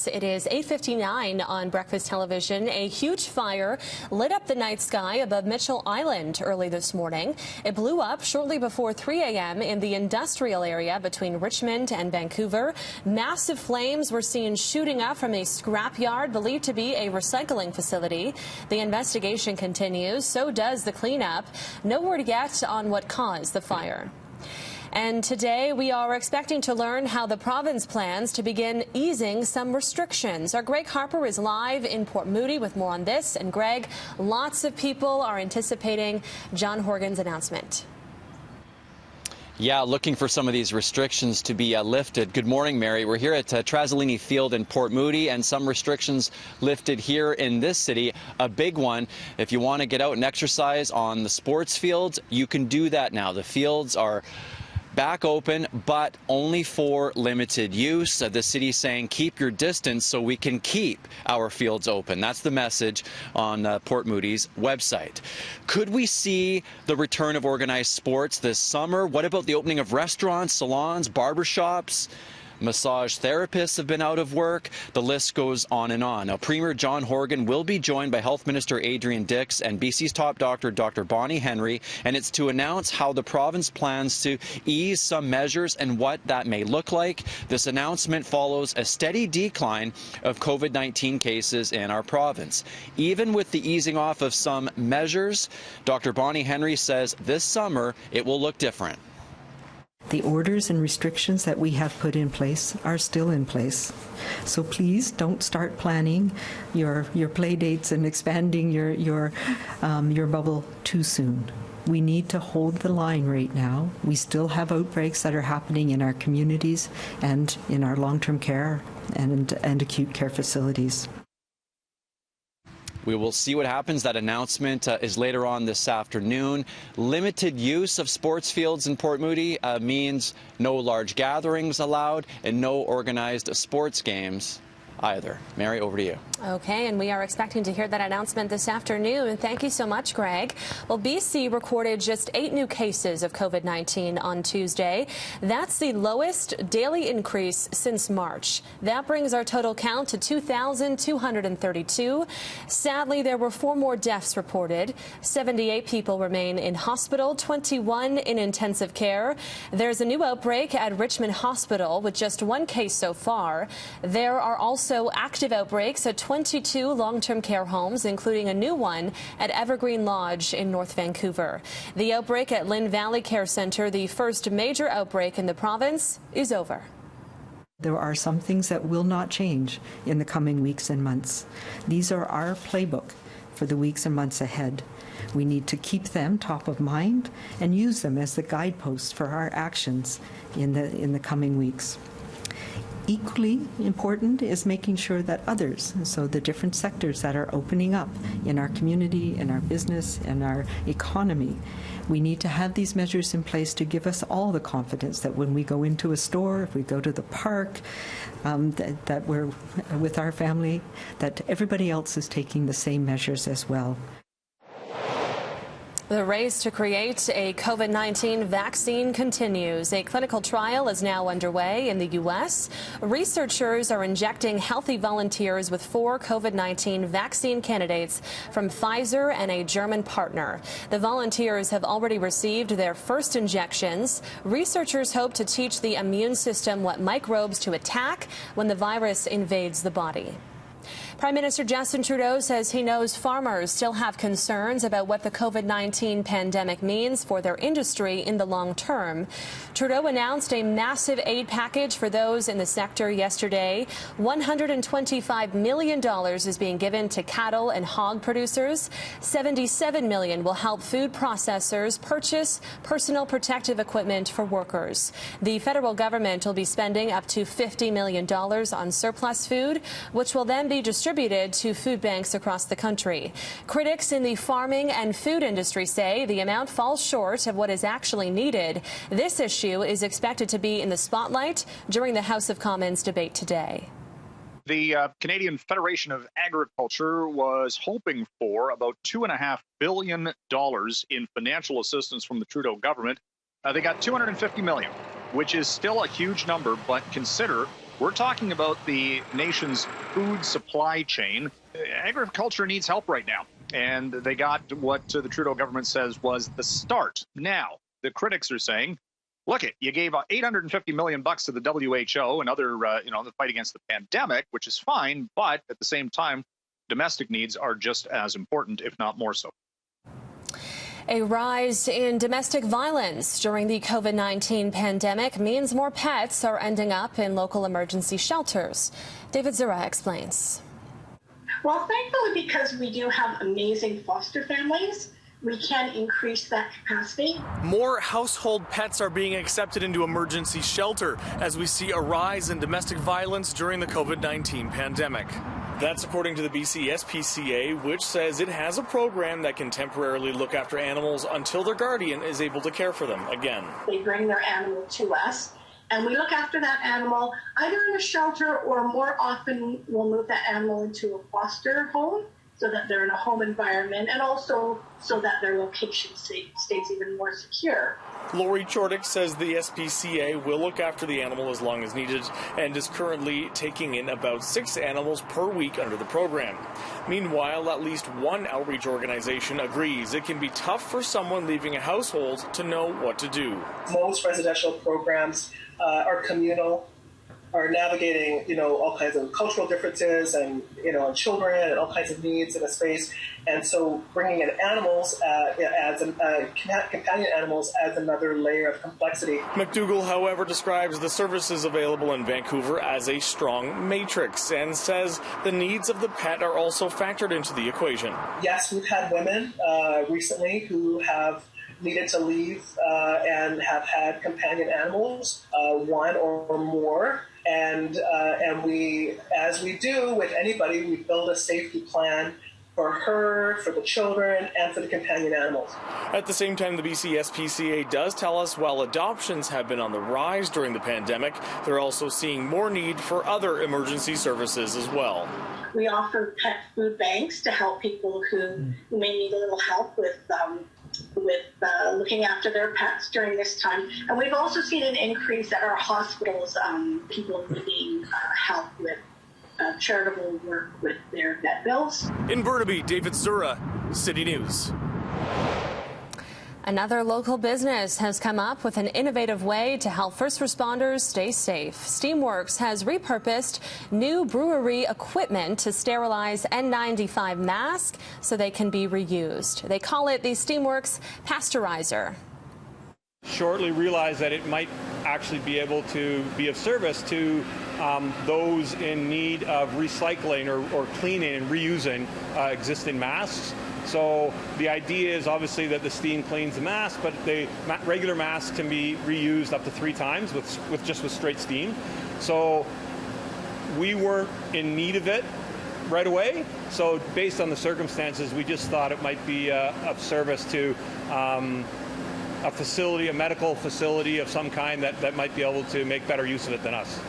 It is 8:59 on Breakfast Television. A huge fire lit up the night sky above Mitchell Island early this morning. It blew up shortly before 3 a.m. in the industrial area between Richmond and Vancouver. Massive flames were seen shooting up from a scrapyard believed to be a recycling facility. The investigation continues. So does the cleanup. No word yet on what caused the fire. And today we are expecting to learn how the province plans to begin easing some restrictions. Our Greg Harper is live in Port Moody with more on this. And Greg, lots of people are anticipating John Horgan's announcement. Yeah, looking for some of these restrictions to be lifted. Good morning, Mary. We're here at Trasolini Field in Port Moody, and some restrictions lifted here in this city. A big one, if you want to get out and exercise on the sports fields, you can do that now. The fields are back open, but only for limited use. The city saying keep your distance so we can keep our fields open. That's the message on Port Moody's website. Could we see the return of organized sports this summer? What about the opening of restaurants, salons, barbershops? Massage therapists have been out of work. The list goes on and on. Now, Premier John Horgan will be joined by Health Minister Adrian Dix and BC's top doctor, Dr. Bonnie Henry, and it's to announce how the province plans to ease some measures and what that may look like. This announcement follows a steady decline of COVID-19 cases in our province. Even with the easing off of some measures, Dr. Bonnie Henry says this summer it will look different. The orders and restrictions that we have put in place are still in place. So please don't start planning your play dates and expanding your bubble too soon. We need to hold the line right now. We still have outbreaks that are happening in our communities and in our long-term care and acute care facilities. We will see what happens. That announcement is later on this afternoon. Limited use of sports fields in Port Moody means no large gatherings allowed and no organized sports games either. Mary, over to you. Okay, and we are expecting to hear that announcement this afternoon. Thank you so much, Greg. Well, BC recorded just 8 new cases of COVID-19 on Tuesday. That's the lowest daily increase since March. That brings our total count to 2,232. Sadly, there were 4 more deaths reported. 78 people remain in hospital, 21 in intensive care. There's a new outbreak at Richmond Hospital with just 1 case so far. There are also active outbreaks at 22 long-term care homes, including a new one at Evergreen Lodge in North Vancouver. The outbreak at Lynn Valley Care Centre, the first major outbreak in the province, is over. There are some things that will not change in the coming weeks and months. These are our playbook for the weeks and months ahead. We need to keep them top of mind and use them as the guideposts for our actions in the coming weeks. Equally important is making sure that others, so the different sectors that are opening up in our community, in our business, in our economy, we need to have these measures in place to give us all the confidence that when we go into a store, if we go to the park, that we're with our family, that everybody else is taking the same measures as well. The race to create a COVID-19 vaccine continues. A clinical trial is now underway in the U.S. Researchers are injecting healthy volunteers with 4 COVID-19 vaccine candidates from Pfizer and a German partner. The volunteers have already received their first injections. Researchers hope to teach the immune system what microbes to attack when the virus invades the body. Prime Minister Justin Trudeau says he knows farmers still have concerns about what the COVID-19 pandemic means for their industry in the long term. Trudeau announced a massive aid package for those in the sector yesterday. $125 million is being given to cattle and hog producers. $77 million will help food processors purchase personal protective equipment for workers. The federal government will be spending up to $50 million on surplus food, which will then be distributed to food banks across the country. Critics in the farming and food industry say the amount falls short of what is actually needed. This issue is expected to be in the spotlight during the House of Commons debate today. The Canadian Federation of Agriculture was hoping for about $2.5 billion in financial assistance from the Trudeau government. They got $250 million, which is still a huge number, but consider We're talking about the nation's food supply chain. Agriculture needs help right now, and they got what the Trudeau government says was the start. Now, the critics are saying, look, you gave $850 million to the WHO and other, the fight against the pandemic, which is fine, but at the same time, domestic needs are just as important, if not more so. A rise in domestic violence during the COVID-19 pandemic means more pets are ending up in local emergency shelters. David Zura explains. Well, thankfully, because we do have amazing foster families, we can increase that capacity. More household pets are being accepted into emergency shelter as we see a rise in domestic violence during the COVID-19 pandemic. That's according to the BC SPCA, which says it has a program that can temporarily look after animals until their guardian is able to care for them again. They bring their animal to us, and we look after that animal either in a shelter, or more often we'll move that animal into a foster home so that they're in a home environment, and also so that their location stays even more secure. Lori Chordick says the SPCA will look after the animal as long as needed and is currently taking in about 6 animals per week under the program. Meanwhile, at least one outreach organization agrees it can be tough for someone leaving a household to know what to do. Most residential programs are communal, are navigating, all kinds of cultural differences and, children and all kinds of needs in a space. And so bringing in animals companion animals adds another layer of complexity. McDougall, however, describes the services available in Vancouver as a strong matrix and says the needs of the pet are also factored into the equation. Yes, we've had women recently who have needed to leave and have had companion animals, one or more. And we, as we do with anybody, we build a safety plan for her, for the children, and for the companion animals. At the same time, the BC SPCA does tell us while adoptions have been on the rise during the pandemic, they're also seeing more need for other emergency services as well. We offer pet food banks to help people who may need a little help with looking after their pets during this time. And we've also seen an increase at our hospitals, people needing help with charitable work with their vet bills. In Burnaby, David Zura, City News. Another local business has come up with an innovative way to help first responders stay safe. Steamworks has repurposed new brewery equipment to sterilize N95 masks so they can be reused. They call it the Steamworks pasteurizer. Shortly realized that it might actually be able to be of service to those in need of recycling or cleaning and reusing existing masks. So the idea is obviously that the steam cleans the mask, but the regular masks can be reused up to 3 times with straight steam. So we weren't in need of it right away. So based on the circumstances, we just thought it might be of service to a facility, a medical facility of some kind that might be able to make better use of it than us.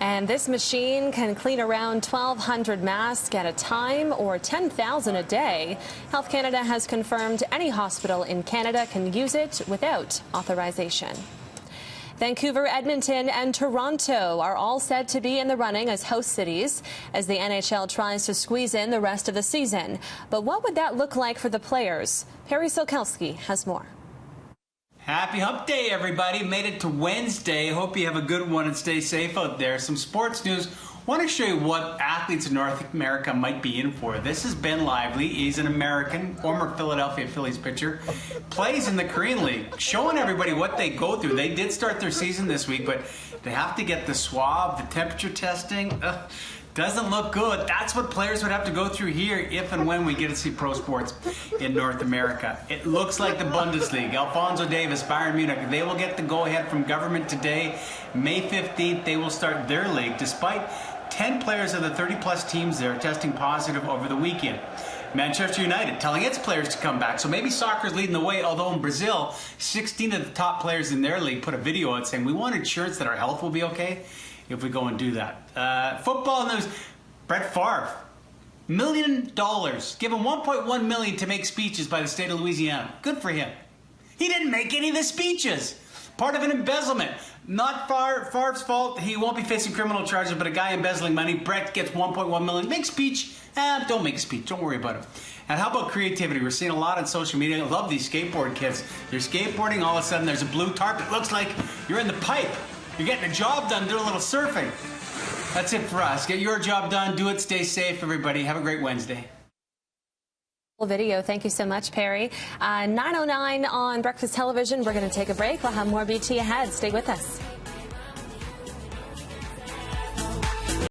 And this machine can clean around 1,200 masks at a time or 10,000 a day. Health Canada has confirmed any hospital in Canada can use it without authorization. Vancouver, Edmonton, and Toronto are all set to be in the running as host cities as the NHL tries to squeeze in the rest of the season. But what would that look like for the players? Perry Sokolsky has more. Happy Hump Day, everybody. Made it to Wednesday. Hope you have a good one and stay safe out there. Some sports news. Want to show you what athletes in North America might be in for. This is Ben Lively. He's an American, former Philadelphia Phillies pitcher. Plays in the Korean League. Showing everybody what they go through. They did start their season this week, but they have to get the swab, the temperature testing. Doesn't look good. That's what players would have to go through here if and when we get to see pro sports in North America. It looks like the Bundesliga. Alphonso Davies, Bayern Munich, they will get the go-ahead from government today. May 15th, they will start their league, despite 10 players of the 30-plus teams there testing positive over the weekend. Manchester United telling its players to come back. So maybe soccer's leading the way, although in Brazil, 16 of the top players in their league put a video out saying, we want insurance that our health will be okay if we go and do that. Football news, Brett Favre, $1 million, given $1.1 million to make speeches by the state of Louisiana. Good for him. He didn't make any of the speeches. part of an embezzlement. Not Favre's fault. He won't be facing criminal charges, but a guy embezzling money. Brett gets $1.1 million. Make speech. Don't make a speech. Don't worry about it. And how about creativity? We're seeing a lot on social media. I love these skateboard kids. They're skateboarding. All of a sudden, there's a blue tarp. It looks like you're in the pipe. You're getting a job done. Do a little surfing. That's it for us. Get your job done. Do it. Stay safe, everybody. Have a great Wednesday. Video. Thank you so much, Perry. 9:09 on Breakfast Television. We're going to take a break. We'll have more BT ahead. Stay with us.